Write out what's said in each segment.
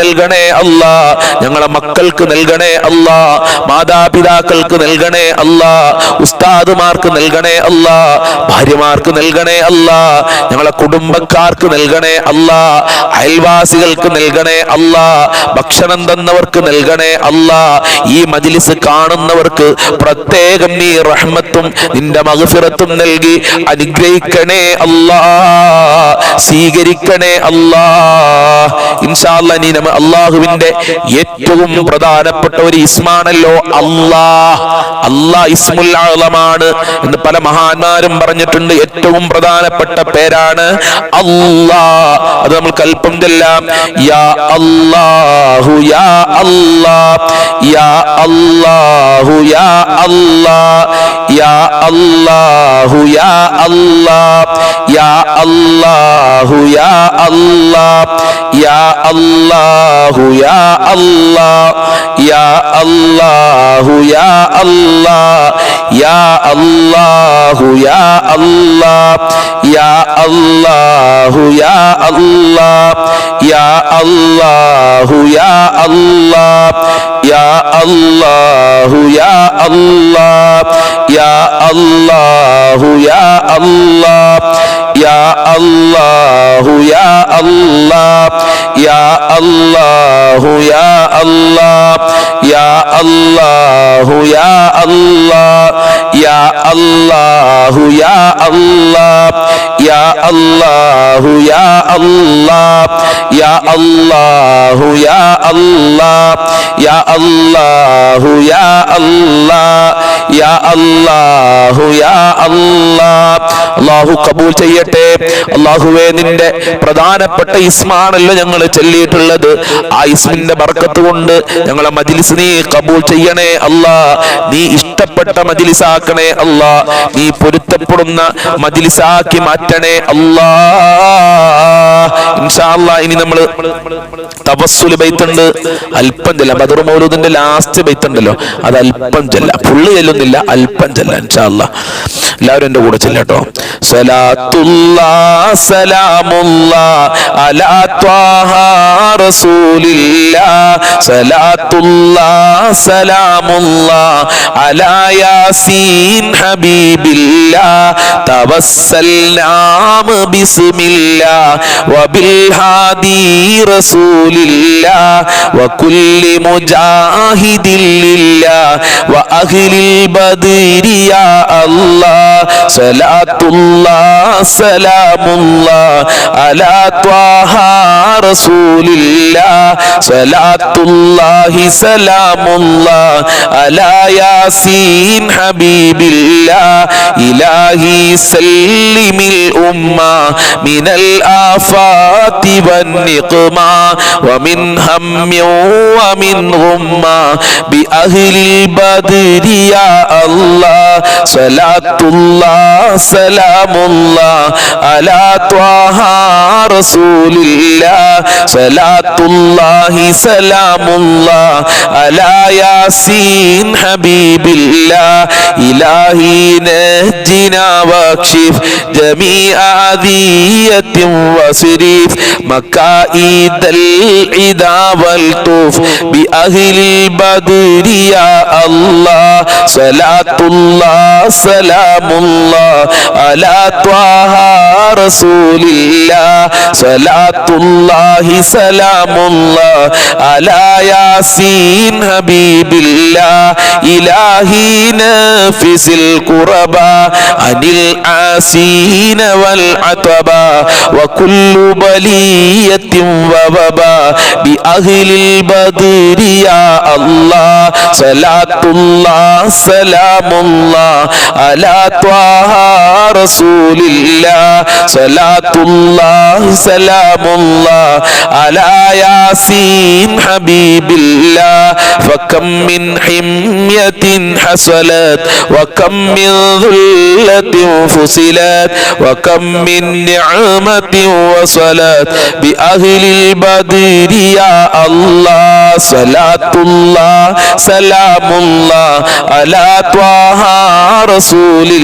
നൽകണേ അല്ലാ. ഞങ്ങളെ മക്കൾക്ക് നൽകണേ അല്ലാ, മാതാപിതാക്കൾക്ക് നൽകണേ അല്ലാ, ഉസ്താദുമാർക്ക് നൽകണേ അല്ലാ, ഭാര്യമാർക്ക് നൽകണേ അല്ലാ, ഞങ്ങളെ കുടുംബക്കാർക്ക് നൽകണേ അല്ലാ, അയൽവാസികൾക്ക് നൽകണേ അല്ലാ, ഭക്ഷണം തന്നവർക്ക് നൽകണേ അല്ലാ. ഈ മജ്ലിസ് കാണുന്നവർക്ക് പ്രത്യേകം നീ റഹ്മത്തും നിന്റെ മഗ്ഫിറത്തും നൽകി അനുഗ്രഹിക്കണേ അല്ലാ, സ്വീകരിക്കണേ അല്ലാ. ഇൻഷാ അല്ലാഹ് നീ അല്ലാഹുവിന്റെ ഏറ്റവും പ്രധാനപ്പെട്ട ഒരു ഇസ്മാണല്ലോ അല്ലാഹ്. അല്ലാഹ് ഇസ്മുൽ അഅ്ലമാണ് എന്ന് പല മഹാന്മാരും പറഞ്ഞിട്ടുണ്ട്. ഏറ്റവും പ്രധാനപ്പെട്ട പേരാണ് അല്ലാഹ്. അത് നമ്മൾ കൽപ്പം ചെല്ലാം. യാ അല്ലാഹു യാ അല്ലാഹ്, യാ അല്ലാഹു യാ അല്ലാഹ്, യാ അല്ലാഹു യാ അല്ലാഹ്, യാ അല്ലാഹു യാ അല്ലാഹ്, യാ അല്ലാഹു യാ അല്ലാഹ്, യാ അല്ലാഹു യാ അല്ലാഹ്, യാ അല്ലാഹു യാ അല്ലാഹ്, യാ അല്ലാഹു യാ അല്ലാഹ്, യാ അല്ലാഹു യാ അല്ലാഹ്, യാ അല്ലാഹു യാ അല്ലാഹ്, യാ അല്ലാഹു യാ അല്ലാഹ്, യാ അല്ലാഹു യാ അല്ലാഹ്, യാ അല്ലാഹു യാ അല്ലാഹ്, യാ അല്ലാഹു യാ അല്ലാഹ്, യാ അല്ലാഹു യാ അല്ലാഹ്, യാ അല്ലാഹു യാ അല്ലാഹ്, യാ അല്ലാഹു യാ അല്ലാഹ്, യാ അല്ലാഹു യാ അല്ലാഹ്, യാ അല്ലാഹു യാ അല്ലാഹ്. അല്ലാഹു കബൂൽ ചെയ്യട്ടെ. അല്ലാഹുവേ, നിന്റെ പ്രധാനപ്പെട്ട ഇസ്മാണല്ലോ ഞങ്ങൾ ചൊല്ലിയിട്ടുള്ളത്. ആ ഇസ്മിന്റെ ബർക്കത്ത് കൊണ്ട് ഞങ്ങളെ മജ്ലിസ് നീ കബൂൽ ചെയ്യണേ അല്ലാ. നീ ഇഷ്ടപ്പെട്ട മജ്ലിസാക്കണേ അല്ലാ. നീ പൊരുത്തപ്പെടുന്ന മജ്ലിസാക്കി മാറ്റണേ അല്ലാ. ഇൻഷാ അല്ലാഹ് ഇനി നമ്മൾ തവസ്സുൽ ബൈത്തുണ്ട്, അല്പം ചെല്ലാം. ബദർ മൗലൂദിന്റെ ലാസ്റ്റ് ബൈത്ത് ഉണ്ടല്ലോ, അത് അല്പം ചെല്ലാം. ഫുള്ള് ചെല്ലുന്നില്ല, അല്പം ചെല്ലാം. ഇൻഷാ അല്ലാഹ് എല്ലാവരും എന്റെ കൂടെ ചെല്ലട്ടോ. സലാത്തുല്ലാഹ് സലാമുല്ലാഹ് അലാ ത്വാഹ റസൂലില്ലാഹ്, സലാത്തുല്ലാഹ് സലാമുല്ലാഹ് അലാ യാസീൻ ഹബീബില്ലാഹ്, തവസ്സൽനാ ബിസ്മില്ലാഹ് വബിൽ ഹാദി റസൂലില്ലാഹ് വകുല്ലി മുജാഹിദിൻ ലില്ലാഹ് വഅഹ്ലിൽ ബദ്രി യാ അല്ലാഹ്. സലാത്തുല്ലാഹ് സലാമുല്ലാഹ് അലാ ത്വാഹ റസൂലില്ലാഹ്, സലാത്തുല്ലാഹി സലാമുല്ലാഹ് അലാ യാസീൻ ഹബീബില്ലാഹ്, ഇലാഹി സല്ലിമിൽ ഉമ്മ മിനൽ ആഫാതി വന്നിഖ്മ വമിൻ ഹമ്മി വമിൻ ഗുമ്മ ബിഅഹ്ലിൽ ബദ്രി യാ അല്ലാഹ്. സലാത്തുല്ലാഹ് സലാമുല്ലാഹ് അലാ ത്വാഹ റസൂലില്ലാഹ്, സലാത്തുല്ലാഹി സലാമുല്ലാഹ് അലാ യാസീൻ ഹബീബില്ലാഹ്, ഇലാഹി നജ്ജിനാ വക്ഷിഫ് ജമീഅ അദിയത്തിൻ വസ്രിഫ് മകായിദൽ ഇദാ വൽതുഫ് ബിഅഹ്ലിൽ ബദ്രി യാ അല്ലാഹ്. സലാത്തുല്ലാഹ് സലാമുല്ലാഹ് അലാ ത്വാഹ റസൂലില്ലാഹ്, സലാത്തുല്ലാഹി സലാമുല്ലാഹ് അലാ യാസീൻ ഹബീബില്ലാഹ്, ഇലാഹി നഫിസിൽ ഖുറബാ അനിൽ ആസീന വൽ അതബാ വകുല്ലു ബലിയത്തിൻ വവബാ ബിഅഹ്ലിൽ ബദ്രി യാ അല്ലാഹ്. സലാത്തുല്ലാഹ് സലാമുല്ലാഹ് അലാ ത്വാഹ റസൂലില്ലാഹ്, സലാത്തുല്ലാഹി സലാമുല്ലാഹ് അലാ യാസീൻ ഹബീബില്ലാഹ്. ഫകം മിൻ ഹിമ്യത്തിൻ ഹസലത് വകം മിൻ ദുല്ലത്തിൻ ഫുസിലത് വകം മിൻ നിഅമത്തിൻ വസലത് ബിഅഹ്ലിൽ ബദ്രി യാ അല്ലാഹ്. സലാത്തുല്ലാഹ് സലാമുല്ലാഹ് അലാ ത്വാഹ റസൂലില്ലാഹ്,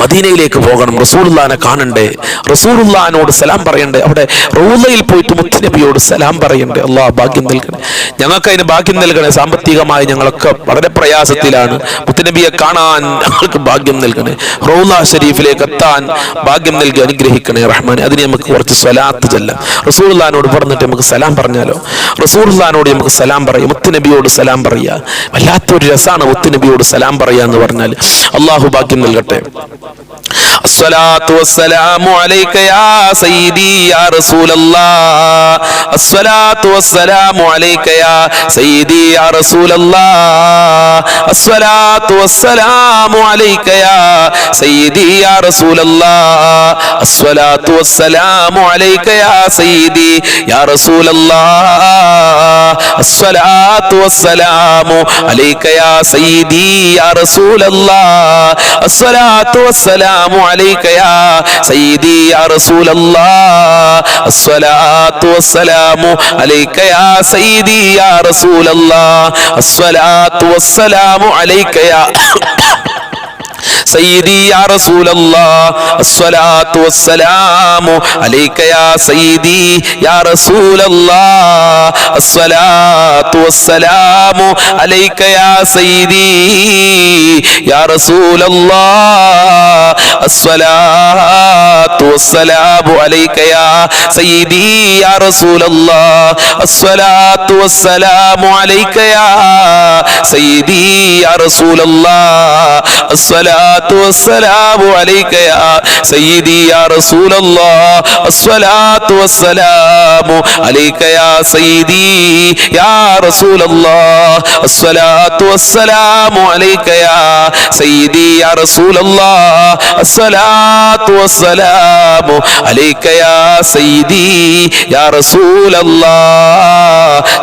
മദീനയിലേക്ക് പോകണം, റസൂലുള്ളാഹിനെ കാണണ്ടേ, റസൂലുള്ളാഹിനോട് സലാം പറയണ്ടേ, അവിടെ റൗളയിൽ പോയിട്ട് മുത്തുനബിയോട് സലാം പറയണ്ടേ. അല്ലാഹ് ഭാഗ്യം നൽകണേ, ഞങ്ങൾക്ക് അതിന് ഭാഗ്യം നൽകണേ. സാമ്പത്തികമായി ഞങ്ങളൊക്കെ വളരെ പ്രയാസത്തിലാണ്. മുത്തുനബിയെ കാണാൻ ഞങ്ങൾക്ക് ഭാഗ്യം നൽകണേ, റൗള ഷരീഫിലേക്ക് എത്താൻ ഭാഗ്യം നൽകി അനുഗ്രഹിക്കണേ റഹ്മാനെ. അതിന് നമുക്ക് കുറച്ച് സ്വലാത്ത് ചെല്ലാം. റസൂലുള്ളാഹിനോട് പറഞ്ഞിട്ട് നമുക്ക് സലാം പറഞ്ഞാലോ? റസൂലുള്ളാഹിനോട് നമുക്ക് സലാം പറയാം, മുത്തുനബിയോട് സലാം പറയാ. വല്ലാത്തൊരു രസാണ് മുത്തുനബിയോട് സലാം പറയാ എന്ന് പറഞ്ഞാൽ. അള്ളാഹു ഭാഗ്യം നൽകട്ടെ. അസ്സലാത്തു വസ്സലാമു അലൈക യാ സയ്യിദി യാ റസൂലല്ലാഹ്. അസ്സലാത്തു വസ്സലാമു അലൈക യാ സയ്യിദി യാ റസൂലല്ലാഹ്. അസ്സലാത്തു വസ്സലാമു അലൈക യാ സയ്യിദി യാ റസൂലല്ലാഹ്. അസ്സലാത്തു വസ്സലാമു അലൈക യാ സയ്യിദി യാ റസൂലല്ലാഹ്. അസ്സലാത്തു വസ്സലാമു അലൈക യാ സയ്യിദി യാ റസൂലല്ലാഹ്. അസ്സലാത്തു വസ്സലാമു അലൈക യാ സയ്യിദി യാ റസൂലല്ലാഹ്. അസ്സലാത്തു വസ്സലാമു അലൈക യാ സയ്യിദി യാ റസൂലല്ലാഹ്. അസ്സലാത്തു വസ്സലാമു അലൈക യാ സയ്യിദി യാ റസൂലല്ലാഹ്. അസ്സലാത്തു വസ്സലാമു അലൈക യാ സയ്യിദി യാ റസൂലല്ലാഹ്. അസ്സലാത്തു വസ്സലാമു അലൈക യാ സയ്യിദി യാ റസൂലല്ലാഹ്. അസ്സലാത്തു വസ്സലാമു അലൈക യാ സയ്യിദി യാ റസൂലല്ലാഹ്. അസ്സലാത്തു വസ്സലാമു അലൈക യാ സയ്യിദി യാ റസൂലല്ലാഹ്. അസ്സലാത്തു വസ്സലാമു അലൈക യാ സയ്യിദി യാ റസൂലല്ലാഹ്. അസ്സലാത്തു വസ്സലാമു അലൈക യാ സയ്യിദി യാ റസൂലല്ലാഹ്. അസ്സലാത്തു വസ്സലാമു അലൈക യാ സയ്യിദി യാ റസൂലല്ലാഹ്. അസ്സലാത്തു വസ്സലാമു അലൈക യാ സയ്യിദി യാ റസൂലല്ലാഹ്.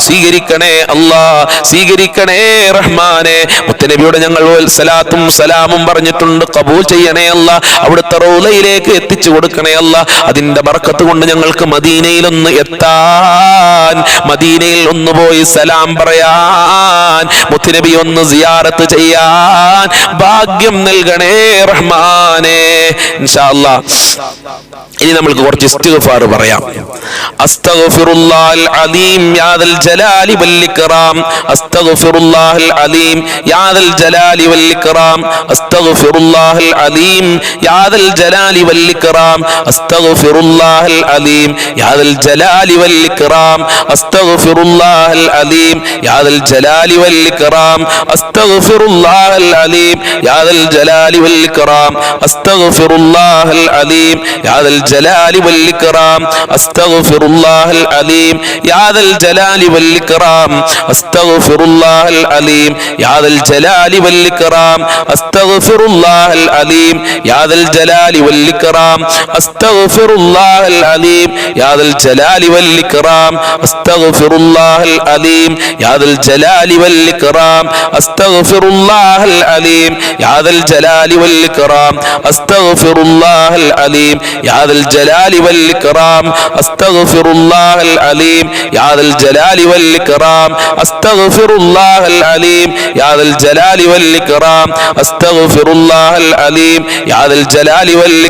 സ്വീകരിക്കണേ അല്ലാഹ്, സ്വീകരിക്കണേ റഹ്മാനെ. മുത്തനബിയോട് ഞങ്ങൾ സലാത്തും സലാമും പറഞ്ഞിട്ടുണ്ട്, കബൂൽ ചെയ്യണേ അല്ലാ. അവിടുത്തെ റൗളയിലേക്ക് എത്തിച്ചു കൊടുക്കണേ അല്ലാ. അതിന്റെ ബർക്കത്ത് കൊണ്ട് ഞങ്ങൾക്ക് മദീനയിൽ ഒന്ന് എത്താൻ, മദീനയിൽ ഒന്ന് പോയി സലാം പറയാൻ, മുത്തുനബി ഒന്ന് സിയാറത്ത് ചെയ്യാൻ ഭാഗ്യം നൽകണേ റഹ്മാനെ. ഇൻഷാ അല്ലാഹ് ഇനി നമുക്ക് കുറച്ച് ഇസ്തിഗ്ഫാർ പറയാം. അസ്തഗ്ഫിറുല്ലാഹൽ അലീം യാ ദൽ ജലാലി വൽ ഇക്റാം. അസ്തഗ്ഫിറുല്ലാഹൽ അലീം യാ ദൽ ജലാലി വൽ ഇക്റാം. അസ്തഗ്ഫിറുല്ലാഹൽ അലീം യാ ദൽ ജലാലി വൽ ഇക്റാം. അസ്തഗ്ഫിറുല്ലാഹൽ അലീം യാ ദൽ ജലാലി വൽ ഇക്റാം. അസ്തഗ്ഫിറുല്ലാഹൽ അലീം യാ ദൽ ജലാലി വൽ ഇക്റാം. അസ്തഗ്ഫിറുല്ലാഹൽ അലീം യാ ദൽ ജലാലി വൽ ഇക്റാം. അസ്തഗ്ഫിറുല്ലാഹൽ അലീം യാ ദൽ ജലാലി വൽ ഇക്റാം. അസ്തഗ്ഫിറുല്ലാഹൽ അലീം യാ ദൽ ജലാലി വൽ ഇക്റാം. അസ്തഗ്ഫിറുല്ലാഹൽ അലീം യാ ദൽ ജലാലി വൽ ഇക്റാം. അസ്തഗ്ഫിറുല്ലാഹൽ അലീം യാ ദൽ ജലാലി വൽ ഇക്റാം. അസ്തഗ്ഫിറുല്ലാഹൽ അലീം യാ ദൽ ജലാലി വൽ ഇക്റാം. അസ്തഗ്ഫിറുല്ലാഹൽ അലീം യാ ദൽ ജലാലി വൽ ഇക്റാം. അസ്തഗ്ഫിറുല്ലാഹൽ അലീം യാ ദൽ ജലാലി വൽ ഇക്റാം. അസ്തഗ്ഫിറുല്ലാഹൽ അലീം യാ ദൽ ജലാലി വൽ ഇക്റാം. അസ്തഗ്ഫിറുല്ലാഹൽ അലീം യാ ദൽ ജലാലി വൽ ഇക്റാം. അസ്തഗ്ഫിറുല്ലാഹൽ അലീം യാ ദൽ ജലാലി വൽ ഇക്റാം. അസ്തഗ്ഫിറുല്ലാഹൽ അലീം യാ ദൽ ജലാലി വൽ ഇക്റാം.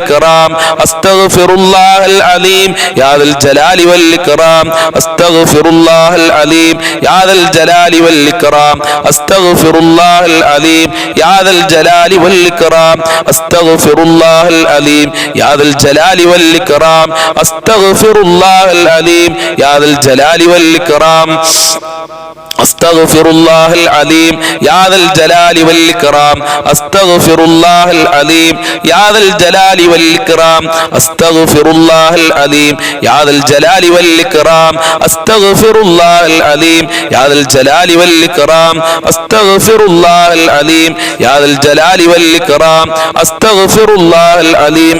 അസ്തഗ്ഫിറുല്ലാഹൽ അലീം യാ ദൽ ജലാലി വൽ ഇക്റാം. അസ്തഗ്ഫിറുല്ലാഹൽ അലീം യാ ദൽ ജലാലി വൽ ഇക്റാം. അസ്തഗ്ഫിറുല്ലാഹൽ അലീം യാ ദൽ ജലാലി വൽ ഇക്റാം. അസ്തഗ്ഫിറുല്ലാഹൽ അലീം യാ ദൽ ജലാലി വൽ ഇക്റാം. അസ്തഗ്ഫിറുല്ലാഹൽ അലീം യാ ദൽ ജലാലി വൽ ഇക്റാം. അസ്തഗ്ഫിറുല്ലാഹൽ അലീം യാ ദൽ ജലാലി വൽ ഇക്റാം. അസ്തഗ്ഫിറുല്ലാഹൽ അലീം യാ ദൽ ജലാലി വൽ ഇക്റാം. അസ്തഗ്ഫിറുല്ലാഹൽ അലീം യാ ദൽ ജലാലി വൽ ഇക്റാം. അസ്തഗ്ഫിറുല്ലാഹൽ അലീം യാ ദൽ ജലാലി വൽ ഇക്റാം. അസ്തഗ്ഫിറുല്ലാഹൽ അലീം യാ ദൽ ജലാലി വൽ ഇക്റാം. അസ്തഗ്ഫിറുല്ലാഹൽ അലീം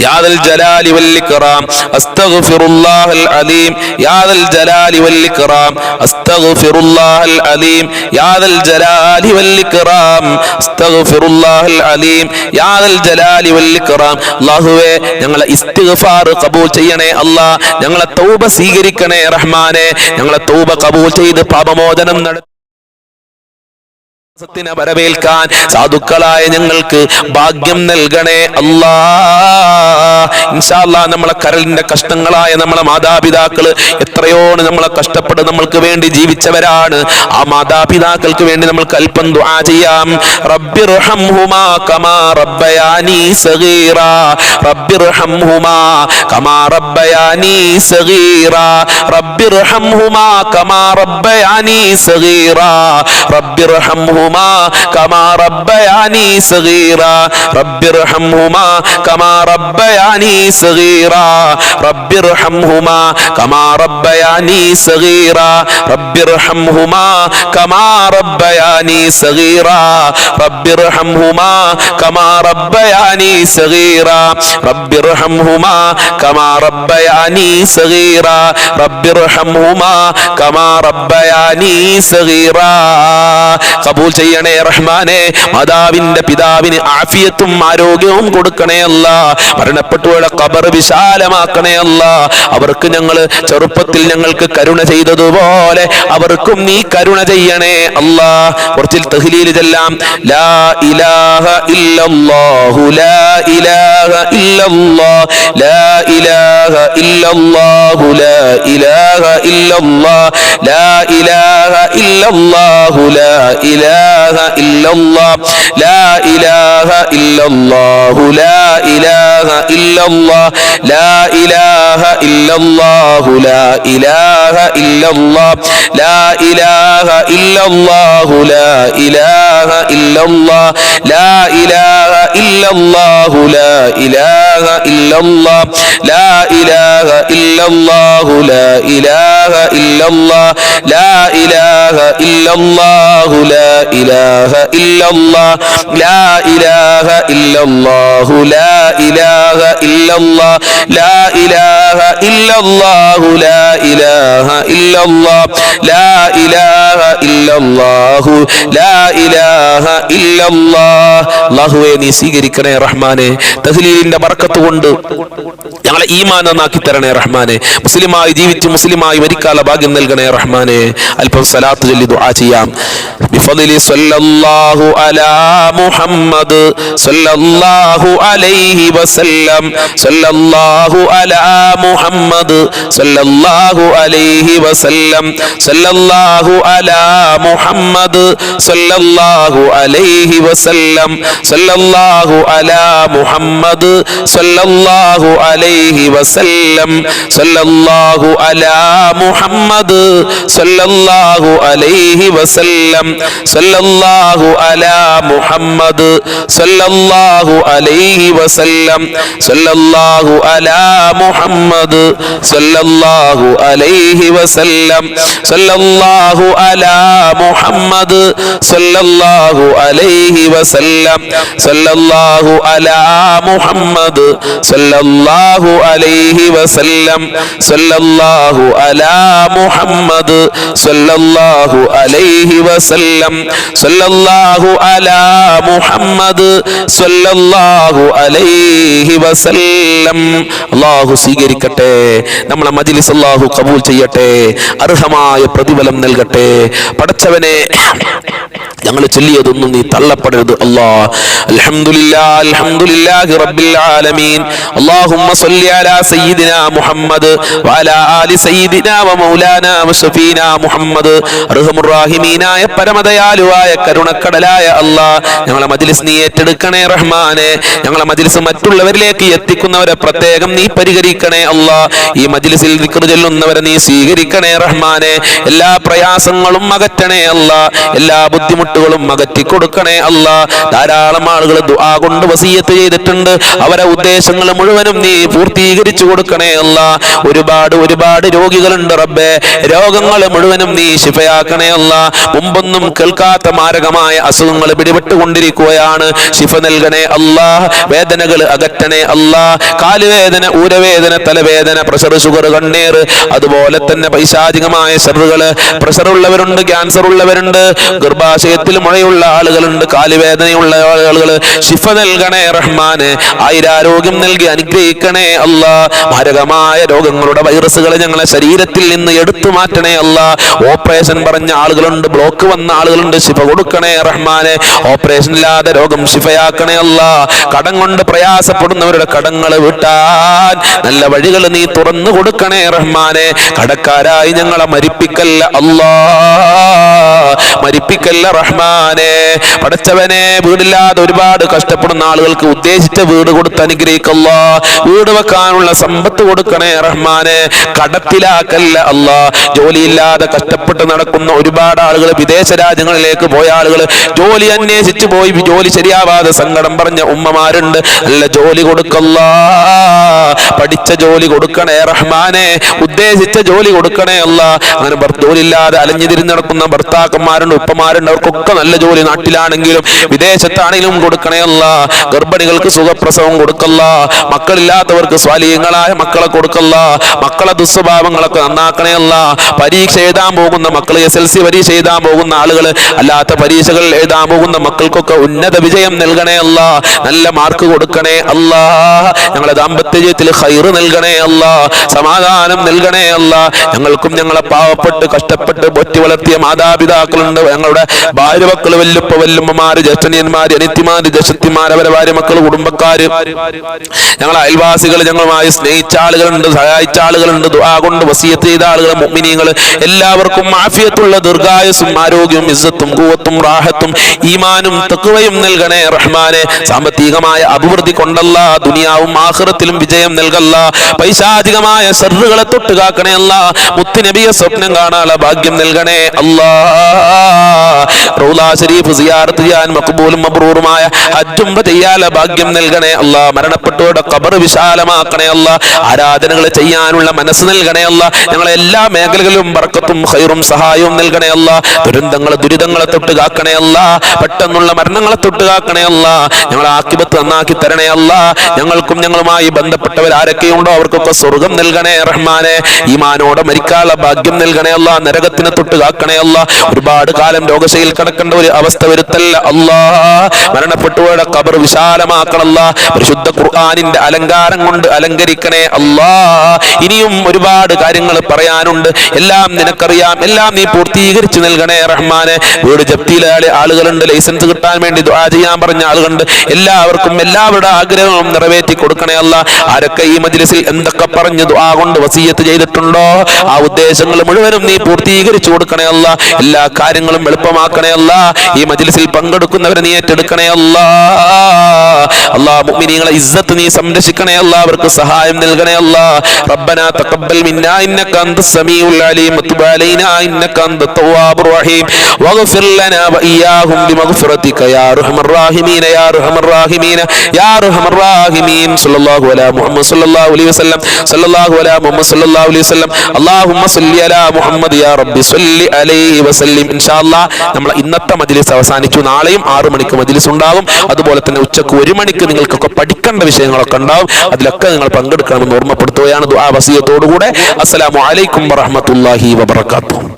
യാ ദൽ ജലാലി വൽ ഇക്റാം. അസ്തഗ്ഫിറുല്ലാഹൽ അലീം യാ ദൽ ജലാലി വൽ ഇക്റാം. അസ്തഗ്ഫിറുല്ലാഹൽ അലീം യാ ദൽ ജലാലി വൽ ഇക്റാം. അസ്തഗ്ഫിറുല്ലാഹൽ അലീം യാ ദൽ ജലാലി വൽ ഇക്റാം. അല്ലാഹുവേ, ഞങ്ങളെ ഇസ്തിഗ്ഫാർ ഖബൂൽ ചെയ്യണേ അല്ലാഹ്. ഞങ്ങളെ തൗബ സ്വീകരിക്കണേ റഹ്മാനെ. ഞങ്ങളെ തൗബ ഖബൂൽ ചെയ്ത് പാപമോചനം ത്തിനെ വരവേൽക്കാൻ സാധുക്കളായ ഞങ്ങൾക്ക് ഭാഗ്യം നൽകണേ അല്ലാ. ഇൻഷാ അല്ലാഹ് നമ്മളെ കരളിന്റെ കഷ്ടങ്ങളായ നമ്മളെ മാതാപിതാക്കള് എത്രയോണ് നമ്മളെ കഷ്ടപ്പെട്ട് നമ്മൾക്ക് വേണ്ടി ജീവിച്ചവരാണ്. ആ മാതാപിതാക്കൾക്ക് വേണ്ടി നമ്മൾക്ക് അല്പം ദുആ ചെയ്യാം. റബ്ബിർഹംഹുമാ കമാ റബ്ബയാനി സഗീറാ, റബ്ബിർഹംഹുമാ കമാ റബ്ബയാനി സഗീറാ, റബ്ബിർഹംഹുമാ കമാ റബ്ബയാനി സഗീറാ, റബ്ബിർഹംഹുമാ കമാ റബ്ബയാനി സഗീറാ, റബ്ബിർഹംഹുമാ കമാ റബ്ബയാനി സഗീറാ, റബ്ബിർഹംഹുമാ കമാ റബ്ബയാനി സഗീറാ, റബ്ബിർഹംഹുമാ കമാ റബ്ബയാനി സഗീറാ, റബ്ബിർഹംഹുമാ കമാ റബ്ബയാനി സഗീറാ, റബ്ബിർഹംഹുമാ കമാ റബ്ബയാനി സഗീറാ, റബ്ബിർഹംഹുമാ കമാ റബ്ബയാനി സഗീറാ. കബൂൽ ചെയ്യണേ റഹ്മാനെ. മാതാവിന്റെ പിതാവിന് ആഫിയത്തും ആരോഗ്യവും കൊടുക്കണേ അല്ലാ. മരണപ്പെട്ടുള്ള ഖബർ വിശാലമാക്കണേ അല്ലാ. അവർക്ക് ഞങ്ങൾ ചെറുപ്പത്തിൽ ഞങ്ങൾക്ക് കരുണ ചെയ്തതുപോലെ അവർക്കും നീ കരുണ ചെയ്യണേ അല്ലാ. കുറച്ചിൽ തഹ്ലീൽ ചെല്ലാം. ലാ ഇലാഹ ഇല്ലല്ലാഹു ലാ ഇലാഹ ഇല്ലല്ലാഹ് ലാ ഇലാഹ ഇല്ലല്ലാഹു ലാ ഇലാഹ ഇല്ലല്ലാഹ് ലാ ഇലാഹ ഇല്ലല്ലാഹു ലാ ഇലാഹ ഇല്ലല്ലാഹ് ലാ ഇലാഹ ഇല്ലല്ലാഹു ലാ ഇലാഹ ഇല്ലല്ലാഹ് ലാ ഇലാഹ ഇല്ലല്ലാഹു ലാ ഇലാഹ ഇല്ലല്ലാഹ് ലാ ഇലാഹ ഇല്ലല്ലാഹു ലാ ഇലാഹ ഇല്ലല്ലാഹ് ലാ ഇലാഹ ഇല്ലല്ലാഹു ലാ ഇലാഹ ഇല്ലല്ലാഹ് ലാ ഇലാഹ ഇല്ലല്ലാഹു ലാ ഇലാഹ ഇല്ലല്ലാഹ് ലാ ഇലാഹ ഇല്ലല്ലാഹു ലാ ഇലാഹ ഇല്ലല്ലാഹ് ലാ ഇലാഹ ഇല്ലല്ലാഹു ലാ ഇലാഹ ഇല്ലല്ലാഹ് ലാ ഇലാഹ ഇല്ലല്ലാഹു ലാ ഇലാഹ ഇല്ലല്ലാഹ് ലാ ഇലാഹ ഇല്ലല്ലാഹു ലാ ഇലാഹ ഇല്ലല്ലാഹ്. അല്ലാഹുവേ നീ സ്വീകരിക്കണേ റഹ്മാനെ. തഹ്ലീലിന്റെ ബർക്കത്ത് കൊണ്ട് ഞങ്ങളെ ഈമാൻ നന്നാക്കി തരണേ റഹ്മാനെ. മുസ്ലിമായി ജീവിച്ച് മുസ്ലിമായി മരിക്കാനുള്ള ഭാഗ്യം നൽകണേ റഹ്മാനെ. അല്പം സലാത്ത് ചൊല്ലി ദുആ ചെയ്യാം. ബിഫദ്ലി സ്വല്ലല്ലാഹു അലാ മുഹമ്മദ് സ്വല്ലല്ലാഹു അലൈഹി വസല്ലം സ്വല്ലല്ലാഹു അലാ മുഹമ്മദ് സ്വല്ലല്ലാഹു അലൈഹി വസല്ലം സ്വല്ലല്ലാഹു അലാ മുഹമ്മദ് സ്വല്ലല്ലാഹു അലൈഹി വസല്ലം സ്വല്ലല്ലാഹു അലാ മുഹമ്മദ് സ്വല്ലല്ലാഹു അലൈഹി വസല്ലം സ്വല്ലല്ലാഹു അലാ മുഹമ്മദ് സ്വല്ലല്ലാഹു അലൈഹി വസല്ലം സ്വല്ലല്ലാഹു അലാ മുഹമ്മദ് സ്വല്ലല്ലാഹു അലൈഹി വസല്ലം സ്വല്ലല്ലാഹു അലാ മുഹമ്മദ് സ്വല്ലല്ലാഹു അലൈഹി വസല്ലം സ്വല്ലല്ലാഹു അലാ മുഹമ്മദ് സ്വല്ലല്ലാഹു അലൈഹി വസല്ലം സ്വല്ലല്ലാഹു അലാ മുഹമ്മദ് സ്വല്ലല്ലാഹു അലൈഹി വസല്ലം സ്വല്ലല്ലാഹു അലാ മുഹമ്മദ് സ്വല്ലല്ലാഹു അലൈഹി വസല്ലം സ്വല്ലല്ലാഹു അലാ മുഹമ്മദ് സ്വല്ലല്ലാഹു അലൈഹി വസല്ലം. അല്ലാഹു സ്വീകരിക്കട്ടെ. നമ്മളെ മജ്ലിസ് അല്ലാഹു ഖബൂൽ ചെയ്യട്ടെ. അർഹമായ പ്രതിഫലം നൽകട്ടെ. പടച്ചവനെ, ഞങ്ങൾ ചൊല്ലിയതൊന്നും നീ തള്ളപ്പെടരുത് അല്ലാഹ്. അൽഹംദുലില്ലാഹ് അൽഹംദുലില്ലാഹി റബ്ബിൽ ആലമീൻ. അല്ലാഹുമ്മ സ്വല്ലി അലാ സയ്യിദിനാ മുഹമ്മദ് വഅലാ ആലി സയ്യിദിനാ വമൗലാനാ വശഫീനാ മുഹമ്മദ്. അർഹമുർ റഹീമീനായ പരമദയാലുവായ കരുണക്കടലായ അല്ലാഹ്, ഞങ്ങളെ മജ്ലിസ് നീ ഏറ്റെടുക്കണേ റഹ്മാനെ. ഞങ്ങളെ മജ്ലിസ് മറ്റുള്ളവരിലേക്ക് എത്തിക്കുന്നവരെ പ്രത്യേകം നീ പരിഹരിക്കണേ അല്ലാഹ്. ഈ മജ്ലിസിൽ ദിക്ർ ചൊല്ലുന്നവരെ നീ സ്വീകരിക്കണേ റഹ്മാനെ. എല്ലാ പ്രയാസങ്ങളും അകറ്റണേ അല്ലാഹ്. എല്ലാ ബുദ്ധിമുട്ടുകളും അകറ്റി കൊടുക്കണേ അല്ലാഹ്. ധാരാളം ആളുകൾ ദുആ കൊണ്ട് വസിയത്ത് ചെയ്തിട്ടുണ്ട്. അവരെ ഉദ്ദേശങ്ങൾ മുഴുവനും നീ പൂർത്തീകരിച്ചു കൊടുക്കണേ അല്ലാഹ്. ഒരുപാട് രോഗികളുണ്ട് റബ്ബേ. രോഗങ്ങൾ മുഴുവനും നീ ശിഫയാക്കണേ അല്ലാഹ്. മുമ്പൊന്നും കേൾക്കാത്ത മാരകമായ അസുഖങ്ങൾ പിടിപെട്ടുകൊണ്ടിരിക്കുകയാണ്. ശിഫ നൽകണേ അല്ലാഹ്. വേദനകൾ അകറ്റണേ അല്ലാഹ്. കാലുവേദന, ഊരവേദന, തലവേദന, പ്രഷർ, ഷുഗർ, കണ്ണീർ, അതുപോലെ തന്നെ പൈശാചികമായ ശർറുകള്, പ്രഷർ ഉള്ളവരുണ്ട്, ക്യാൻസർ ഉള്ളവരുണ്ട്, ഗർഭാശയ കഴുത്തിൽ മുഴയുള്ള ആളുകളുണ്ട്, കാലുവേദനയുള്ള ആളുകൾ ശിഫ നൽകണേ റഹ്മാനെ. ആയുരാരോഗ്യം നൽകി അനുഗ്രഹിക്കണേ അല്ലാ. മാരകമായ രോഗങ്ങളുടെ വൈറസുകൾ ഞങ്ങളെ ശരീരത്തിൽ നിന്ന് എടുത്തു മാറ്റണേ അല്ലാ. ഓപ്പറേഷൻ പറഞ്ഞ ആളുകളുണ്ട്, ബ്ലോക്ക് വന്ന ആളുകളുണ്ട്, ശിഫ കൊടുക്കണേ റഹ്മാനെ. ഓപ്പറേഷൻ ഇല്ലാതെ രോഗം ശിഫയാക്കണേ അല്ലാ. കടം കൊണ്ട് പ്രയാസപ്പെടുന്നവരുടെ കടങ്ങൾ വിട്ടാൻ നല്ല വഴികൾ നീ തുറന്നു കൊടുക്കണേ റഹ്മാനെ. കടക്കാരായി ഞങ്ങളെ മരിപ്പിക്കല്ല അല്ലാ, മരിപ്പിക്കല്ല റഹ്മാനെ. പടച്ചവനെ, വീടില്ലാതെ ഒരുപാട് കഷ്ടപ്പെടുന്ന ആളുകൾക്ക് ഉദ്ദേശിച്ച വീട് കൊടുത്ത് അനുഗ്രഹിക്കല്ല. വീട് വെക്കാനുള്ള സമ്പത്ത് കൊടുക്കണേ റഹ്മാനെ. കടത്തിലാക്കല്ല അല്ലാ. ജോലിയില്ലാതെ കഷ്ടപ്പെട്ട് നടക്കുന്ന ഒരുപാട് ആളുകൾ, വിദേശ രാജ്യങ്ങളിലേക്ക് പോയ ആളുകൾ, ജോലി അന്വേഷിച്ചു പോയി ജോലി ശരിയാവാതെ സങ്കടം പറഞ്ഞ ഉമ്മമാരുണ്ട്. നല്ല ജോലി കൊടുക്കല്ല, പഠിച്ച ജോലി കൊടുക്കണേ റഹ്മാനെ, ഉദ്ദേശിച്ച ജോലി കൊടുക്കണേ അല്ലാ. അങ്ങനെ ജോലിയില്ലാതെ അലഞ്ഞു തിരിഞ്ഞ് നടക്കുന്ന ഭർത്താക്കന്മാരുണ്ട്, ഉപ്പമാരുണ്ട്, അവർക്കൊക്കെ നല്ല ജോലി നാട്ടിലാണെങ്കിലും വിദേശത്താണെങ്കിലും കൊടുക്കണേ അല്ലാ. ഗർഭിണികൾക്ക് സുഖപ്രസവം കൊടുക്കല്ല. മക്കളില്ലാത്തവർക്ക് സ്വാലിഹ്യങ്ങളായ മക്കളെ കൊടുക്കല്ല. മക്കളെ ദുസ്വഭാവങ്ങളൊക്കെ നന്നാക്കണേ അല്ലാ. പരീക്ഷ എഴുതാൻ പോകുന്ന മക്കൾ, SLC പരീക്ഷ എഴുതാൻ പോകുന്ന ആളുകൾ, അല്ലാത്ത പരീക്ഷകൾ എഴുതാൻ പോകുന്ന മക്കൾക്കൊക്കെ ഉന്നത വിജയം നൽകണേ അല്ലാ. നല്ല മാർക്ക് കൊടുക്കണേ അല്ലാ. ഞങ്ങളെ ദാമ്പത്യ ജീവിതത്തിൽ ഖൈർ നൽകണേ അല്ലാ. സമാധാനം നൽകണേ അല്ലാ. ഞങ്ങൾക്കും ഞങ്ങളെ പാവപ്പെട്ട് കഷ്ടപ്പെട്ട് പൊറ്റി വളർത്തിയ മാതാപിതാക്കളുണ്ട്. ഞങ്ങളുടെ ഭാര്യ മക്കൾ, വല്ലുപ്പ വല്ലുമ്മമാര്, ജ്യേഷ്ഠനിയന്മാര്, അനിത്യമാര്, ജ്യേഷ്ഠത്തിമാര്, അവരെ ഭാര്യ മക്കൾ, കുടുംബക്കാര്, ഞങ്ങളെ അയൽവാസികൾ, ഞങ്ങളുമായി സ്നേഹിച്ച ആളുകളുണ്ട്, സഹായിച്ച ആളുകളുണ്ട്, ദുആ കൊണ്ട് വസിയത്ത് ചെയ്ത ആളുകൾ, മുഅ്മിനീങ്ങൾ, എല്ലാവർക്കും ആഫിയത്തുള്ള ദീർഘായുസ്സും ആരോഗ്യവും ഇസ്സത്തും ഖുവത്തും റാഹത്തും ഈമാനും തഖ്വയും നൽകണേ റഹ്മാനെ. സാമ്പത്തികമായ അഭിവൃദ്ധി കൊണ്ടല്ല, ദുനിയാവും ആഖിറത്തിലും വിജയം നൽകല്ല. പൈശാചികമായ ശർറുകളെ തൊട്ട് കാക്കണേ അല്ലാ. മുത്തുനബിയെ സ്വപ്നം കാണാനുള്ള ഭാഗ്യം നൽകണേ അല്ലാ. റൗള ശരീഫ് സിയാറത്ത് ചെയ്യാൻ മഖ്ബൂലും മബ്റൂറുമായ ഹജ്ജ് ഉംറ ചെയ്യാനുള്ള ഭാഗ്യം നൽകണേ അല്ലാ. മരണപ്പെട്ടവരുടെ ഖബർ വിശാലമാക്കണേ അല്ലാ. ആരാധനകൾ ചെയ്യാനുള്ള മനസ്സ് നൽകണേ അല്ലാ. ഞങ്ങളെ എല്ലാ മേഖലകളിലും ബർക്കത്തും ഖൈറും സഹായവും നൽകണേ അല്ലാ. ദുരിതങ്ങളെ തൊട്ട് കാക്കണേ അല്ലാ. പെട്ടെന്നുള്ള മരണങ്ങളെ തൊട്ട് കാക്കണേ അല്ലാ. ഞങ്ങളെ ആഖിബത്ത് നന്നാക്കി തരണേ അല്ലാ. ഞങ്ങൾക്കും ഞങ്ങളുമായി ബന്ധപ്പെട്ടവർ ആരൊക്കെയുണ്ടോ അവർക്കൊക്കെ സ്വർഗം നൽകണേ റഹ്മാനെ. ഈമാനോടെ മരിക്കാനുള്ള ഭാഗ്യം നൽകണേ അല്ലാ. നരകത്തിനെ തൊട്ട് കാക്കണേ അല്ലാ. ഒരുപാട് കാലം രോഗശയിൽ കിടക്കേണ്ട ഒരു അവസ്ഥ വരുത്തല്ല അല്ലാ. മരണപ്പെട്ടവരുടെ ഖബർ വിശാലമാക്കണല്ല. പരിശുദ്ധ ഖുർആനിന്റെ അലങ്കാരം കൊണ്ട് അലങ്കരിക്കണേ അല്ലാ. ഇനിയും ഒരുപാട് കാര്യങ്ങൾ പറയാനുണ്ട്, എല്ലാം നിനക്കറിയാം, എല്ലാം നീ പൂർത്തീകരിച്ചു നൽകണേ റഹ്മാനെ. വീട് ജപ്തിയിലെ ആളുകളുണ്ട്, ലൈസൻസ് കിട്ടാൻ വേണ്ടി ദുആ ചെയ്യാൻ പറഞ്ഞ ആളുകളുണ്ട്. എല്ലാവർക്കും എല്ലാവരുടെ ആഗ്രഹവും നിറവേറ്റി കൊടുക്കണേ അല്ലാ. ആരൊക്കെ ഈ മജ്ലിസിൽ എന്തൊക്കെ പറഞ്ഞു ദുആ കൊണ്ട് വസിയത്ത് ചെയ്തിട്ടുണ്ടോ ആ ഉദ്ദേശങ്ങൾ മുഴുവനും നീ പൂർത്തീകരിച്ചു കൊടുക്കണേ അല്ലാ. എല്ലാ കാര്യങ്ങളും എളുപ്പമാക്കണേ അല്ലാ. ഈ മജ്ലിസിൽ പങ്കെടുക്കുന്നവരെ നീ ഏറ്റെടുക്കണേ അല്ലാ. അല്ലാ, മുഅ്മിനീങ്ങളെ ഇസ്സത്ത് നീ സംരക്ഷിക്കണേ അല്ലാ. അവർക്ക് സഹായം നൽകണേ അല്ലാ. റബ്ബനാ തഖബ്ബൽ മിന്നാ ഇന്നക അൻതസ് സമീഉൽ അലീം വതുബ് അലൈനാ ഇന്നക അൻതത് തവ്വാബുർ റഹീം വഗ്ഫിർ ലനാ വഇയ്യാഹും ബിമഗ്ഫിറതിക യാ അർഹമർ റഹീമീൻ യാ അർഹമർ റഹീമീൻ യാ അർഹമർ റഹീമീൻ. സല്ലല്ലാഹു അലാ മുഹമ്മദ് സല്ലല്ലാഹു അലൈഹി വസല്ലം. സല്ലല്ലാഹു അലാ മുഹമ്മദ് സല്ലല്ലാഹു അലൈഹി വസല്ലം. അല്ലാഹുമ്മ സല്ലി അലാ മുഹമ്മദ് യാ റബ്ബി സല്ലി അലൈഹി വസല്ലം. ഇൻഷാ അല്ലാഹ് നമ്മൾ ഇന്നത്തെ മജ്ലിസ് അവസാനിച്ചു. നാളെയും 6 മണിക്ക് മജ്ലിസ് ഉണ്ടാകും. അതുപോലെ തന്നെ ഉച്ചക്ക് 1 മണിക്ക് നിങ്ങൾക്കൊക്കെ പഠിക്കേണ്ട വിഷയങ്ങളൊക്കെ ഉണ്ടാവും. അതിലൊക്കെ നിങ്ങൾ പങ്കെടുക്കണമെന്ന് ഓർമ്മപ്പെടുത്തുകയാണ് ദുആ വസിയത്തോടുകൂടെ. അസ്സലാമു അലൈക്കും വറഹ്മത്തുള്ളാഹി വബറകാതുഹു.